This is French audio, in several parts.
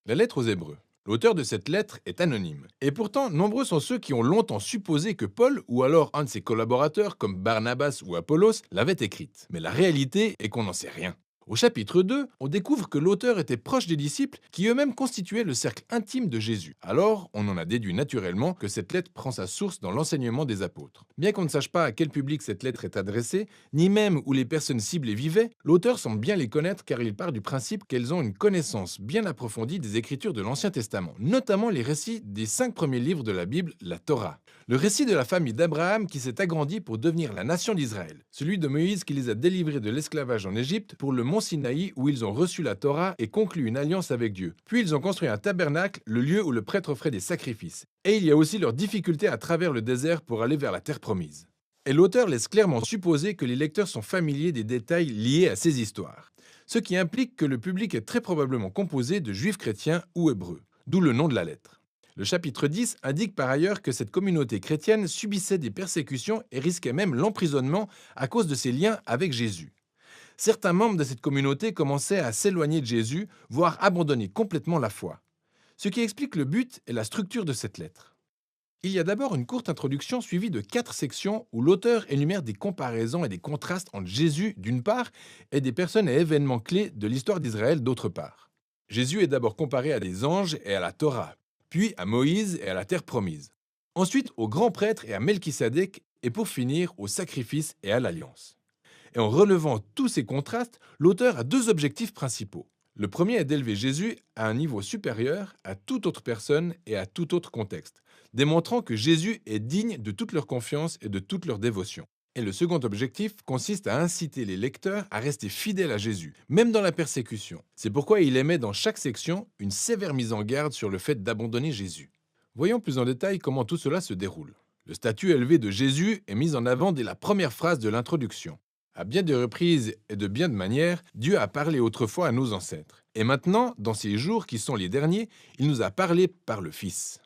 La lettre aux Hébreux. L'auteur de cette lettre est anonyme. Et pourtant, nombreux sont ceux qui ont longtemps supposé que Paul, ou alors un de ses collaborateurs comme Barnabas ou Apollos, l'avait écrite. Mais la réalité est qu'on n'en sait rien. Au chapitre 2, on découvre que l'auteur était proche des disciples qui eux-mêmes constituaient le cercle intime de Jésus. Alors, on en a déduit naturellement que cette lettre prend sa source dans l'enseignement des apôtres. Bien qu'on ne sache pas à quel public cette lettre est adressée, ni même où les personnes ciblées vivaient, l'auteur semble bien les connaître car il part du principe qu'elles ont une connaissance bien approfondie des Écritures de l'Ancien Testament, notamment les récits des 5 premiers livres de la Bible, la Torah. Le récit de la famille d'Abraham qui s'est agrandie pour devenir la nation d'Israël. Celui de Moïse qui les a délivrés de l'esclavage en Égypte pour le mont Sinaï où ils ont reçu la Torah et conclu une alliance avec Dieu. Puis ils ont construit un tabernacle, le lieu où le prêtre offrait des sacrifices. Et il y a aussi leurs difficultés à travers le désert pour aller vers la terre promise. Et l'auteur laisse clairement supposer que les lecteurs sont familiers des détails liés à ces histoires. Ce qui implique que le public est très probablement composé de juifs chrétiens ou hébreux, d'où le nom de la lettre. Le chapitre 10 indique par ailleurs que cette communauté chrétienne subissait des persécutions et risquait même l'emprisonnement à cause de ses liens avec Jésus. Certains membres de cette communauté commençaient à s'éloigner de Jésus, voire abandonner complètement la foi. Ce qui explique le but et la structure de cette lettre. Il y a d'abord une courte introduction suivie de 4 sections où l'auteur énumère des comparaisons et des contrastes entre Jésus d'une part et des personnes et événements clés de l'histoire d'Israël d'autre part. Jésus est d'abord comparé à des anges et à la Torah, puis à Moïse et à la terre promise. Ensuite au grand prêtre et à Melchisadec, et pour finir au sacrifice et à l'alliance. Et en relevant tous ces contrastes, l'auteur a 2 objectifs principaux. Le premier est d'élever Jésus à un niveau supérieur à toute autre personne et à tout autre contexte, démontrant que Jésus est digne de toute leur confiance et de toute leur dévotion. Et le second objectif consiste à inciter les lecteurs à rester fidèles à Jésus, même dans la persécution. C'est pourquoi il émet dans chaque section une sévère mise en garde sur le fait d'abandonner Jésus. Voyons plus en détail comment tout cela se déroule. Le statut élevé de Jésus est mis en avant dès la première phrase de l'introduction. À bien des reprises et de bien de manières, Dieu a parlé autrefois à nos ancêtres. Et maintenant, dans ces jours qui sont les derniers, il nous a parlé par le Fils.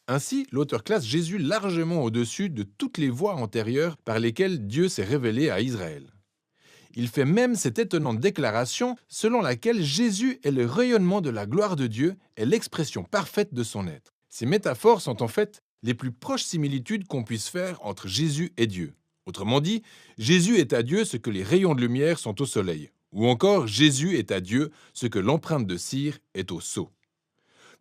Ainsi, l'auteur classe Jésus largement au-dessus de toutes les voies antérieures par lesquelles Dieu s'est révélé à Israël. Il fait même cette étonnante déclaration selon laquelle Jésus est le rayonnement de la gloire de Dieu et l'expression parfaite de son être. Ces métaphores sont en fait les plus proches similitudes qu'on puisse faire entre Jésus et Dieu. Autrement dit, Jésus est à Dieu ce que les rayons de lumière sont au soleil. Ou encore, Jésus est à Dieu ce que l'empreinte de cire est au sceau.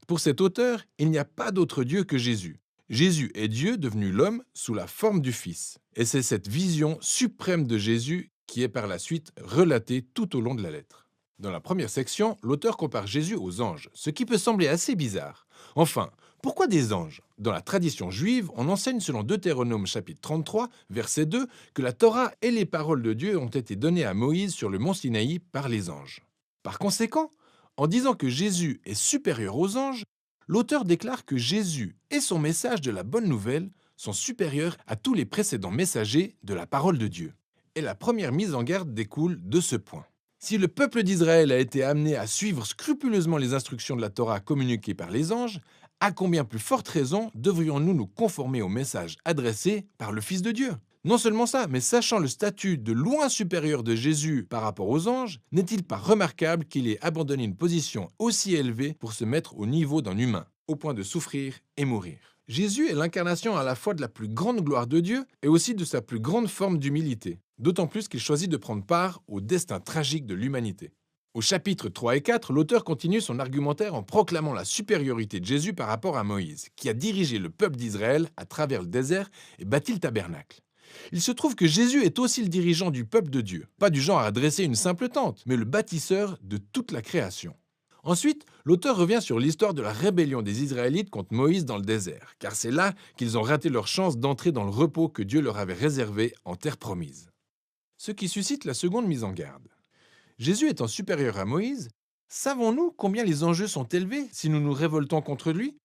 Pour cet auteur, il n'y a pas d'autre Dieu que Jésus. Jésus est Dieu devenu l'homme sous la forme du Fils. Et c'est cette vision suprême de Jésus qui est par la suite relatée tout au long de la lettre. Dans la première section, l'auteur compare Jésus aux anges, ce qui peut sembler assez bizarre. Enfin, pourquoi des anges? Dans la tradition juive, on enseigne selon Deutéronome chapitre 33, verset 2, que la Torah et les paroles de Dieu ont été données à Moïse sur le mont Sinaï par les anges. Par conséquent, en disant que Jésus est supérieur aux anges, l'auteur déclare que Jésus et son message de la bonne nouvelle sont supérieurs à tous les précédents messagers de la parole de Dieu. Et la première mise en garde découle de ce point. Si le peuple d'Israël a été amené à suivre scrupuleusement les instructions de la Torah communiquées par les anges, à combien plus forte raison devrions-nous nous conformer au message adressé par le Fils de Dieu? Non seulement ça, mais sachant le statut de loin supérieur de Jésus par rapport aux anges, n'est-il pas remarquable qu'il ait abandonné une position aussi élevée pour se mettre au niveau d'un humain, au point de souffrir et mourir? Jésus est l'incarnation à la fois de la plus grande gloire de Dieu et aussi de sa plus grande forme d'humilité, d'autant plus qu'il choisit de prendre part au destin tragique de l'humanité. Au chapitre 3 et 4, l'auteur continue son argumentaire en proclamant la supériorité de Jésus par rapport à Moïse, qui a dirigé le peuple d'Israël à travers le désert et bâti le tabernacle. Il se trouve que Jésus est aussi le dirigeant du peuple de Dieu, pas du genre à dresser une simple tente, mais le bâtisseur de toute la création. Ensuite, l'auteur revient sur l'histoire de la rébellion des Israélites contre Moïse dans le désert, car c'est là qu'ils ont raté leur chance d'entrer dans le repos que Dieu leur avait réservé en terre promise. Ce qui suscite la seconde mise en garde. Jésus étant supérieur à Moïse, savons-nous combien les enjeux sont élevés si nous nous révoltons contre lui?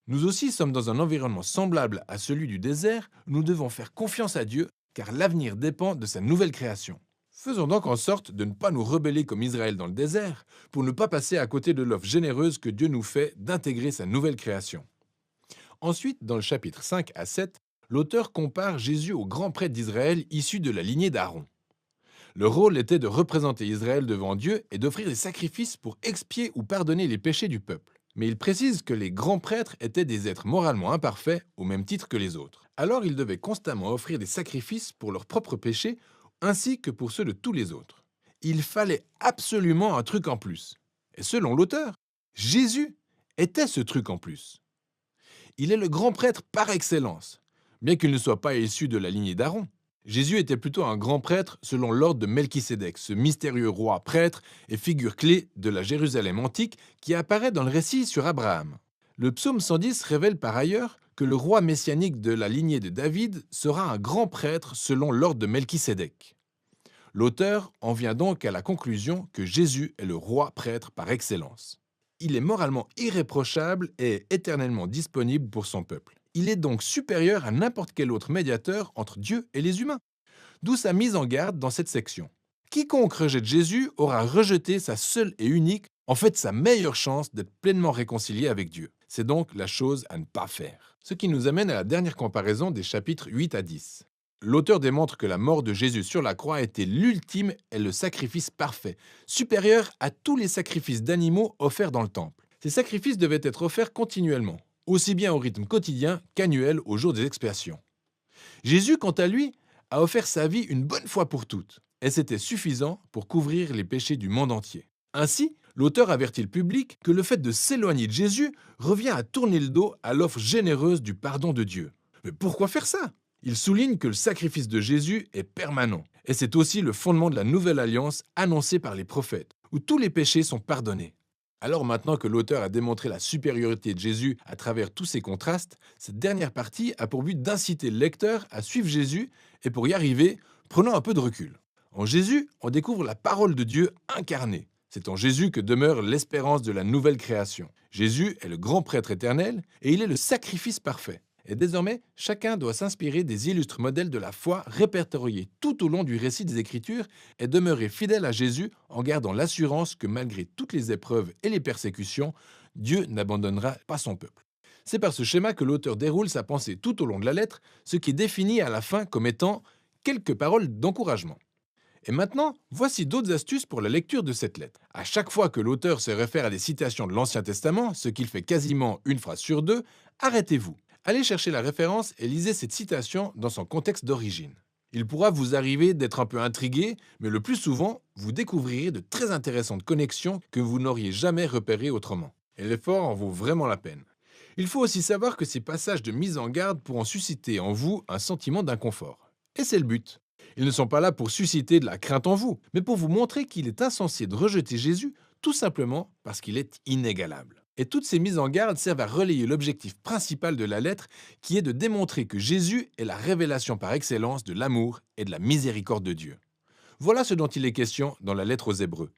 Nous aussi sommes dans un environnement semblable à celui du désert, nous devons faire confiance à Dieu, car l'avenir dépend de sa nouvelle création. Faisons donc en sorte de ne pas nous rebeller comme Israël dans le désert, pour ne pas passer à côté de l'offre généreuse que Dieu nous fait d'intégrer sa nouvelle création. Ensuite, dans le chapitre 5 à 7, l'auteur compare Jésus au grand prêtre d'Israël issu de la lignée d'Aaron. Le rôle était de représenter Israël devant Dieu et d'offrir des sacrifices pour expier ou pardonner les péchés du peuple. Mais il précise que les grands prêtres étaient des êtres moralement imparfaits au même titre que les autres. Alors ils devaient constamment offrir des sacrifices pour leurs propres péchés ainsi que pour ceux de tous les autres. Il fallait absolument un truc en plus. Et selon l'auteur, Jésus était ce truc en plus. Il est le grand prêtre par excellence, bien qu'il ne soit pas issu de la lignée d'Aaron. Jésus était plutôt un grand prêtre selon l'ordre de Melchisédek, ce mystérieux roi prêtre et figure clé de la Jérusalem antique qui apparaît dans le récit sur Abraham. Le psaume 110 révèle par ailleurs que le roi messianique de la lignée de David sera un grand prêtre selon l'ordre de Melchisédek. L'auteur en vient donc à la conclusion que Jésus est le roi prêtre par excellence. Il est moralement irréprochable et éternellement disponible pour son peuple. Il est donc supérieur à n'importe quel autre médiateur entre Dieu et les humains. D'où sa mise en garde dans cette section. Quiconque rejette Jésus aura rejeté sa seule et unique, en fait sa meilleure chance d'être pleinement réconcilié avec Dieu. C'est donc la chose à ne pas faire. Ce qui nous amène à la dernière comparaison des chapitres 8 à 10. L'auteur démontre que la mort de Jésus sur la croix était l'ultime et le sacrifice parfait, supérieur à tous les sacrifices d'animaux offerts dans le temple. Ces sacrifices devaient être offerts continuellement, aussi bien au rythme quotidien qu'annuel au jour des expiations. Jésus, quant à lui, a offert sa vie une bonne fois pour toutes, et c'était suffisant pour couvrir les péchés du monde entier. Ainsi, l'auteur avertit le public que le fait de s'éloigner de Jésus revient à tourner le dos à l'offre généreuse du pardon de Dieu. Mais pourquoi faire ça ? Il souligne que le sacrifice de Jésus est permanent, et c'est aussi le fondement de la nouvelle alliance annoncée par les prophètes, où tous les péchés sont pardonnés. Alors maintenant que l'auteur a démontré la supériorité de Jésus à travers tous ces contrastes, cette dernière partie a pour but d'inciter le lecteur à suivre Jésus, et pour y arriver, prenons un peu de recul. En Jésus, on découvre la parole de Dieu incarnée. C'est en Jésus que demeure l'espérance de la nouvelle création. Jésus est le grand prêtre éternel, et il est le sacrifice parfait. Et désormais, chacun doit s'inspirer des illustres modèles de la foi répertoriés tout au long du récit des Écritures et demeurer fidèle à Jésus en gardant l'assurance que malgré toutes les épreuves et les persécutions, Dieu n'abandonnera pas son peuple. C'est par ce schéma que l'auteur déroule sa pensée tout au long de la lettre, ce qui est défini à la fin comme étant quelques paroles d'encouragement. Et maintenant, voici d'autres astuces pour la lecture de cette lettre. À chaque fois que l'auteur se réfère à des citations de l'Ancien Testament, ce qu'il fait quasiment une phrase sur deux, arrêtez-vous. Allez chercher la référence et lisez cette citation dans son contexte d'origine. Il pourra vous arriver d'être un peu intrigué, mais le plus souvent, vous découvrirez de très intéressantes connexions que vous n'auriez jamais repérées autrement. Et l'effort en vaut vraiment la peine. Il faut aussi savoir que ces passages de mise en garde pourront susciter en vous un sentiment d'inconfort. Et c'est le but. Ils ne sont pas là pour susciter de la crainte en vous, mais pour vous montrer qu'il est insensé de rejeter Jésus tout simplement parce qu'il est inégalable. Et toutes ces mises en garde servent à relayer l'objectif principal de la lettre, qui est de démontrer que Jésus est la révélation par excellence de l'amour et de la miséricorde de Dieu. Voilà ce dont il est question dans la lettre aux Hébreux.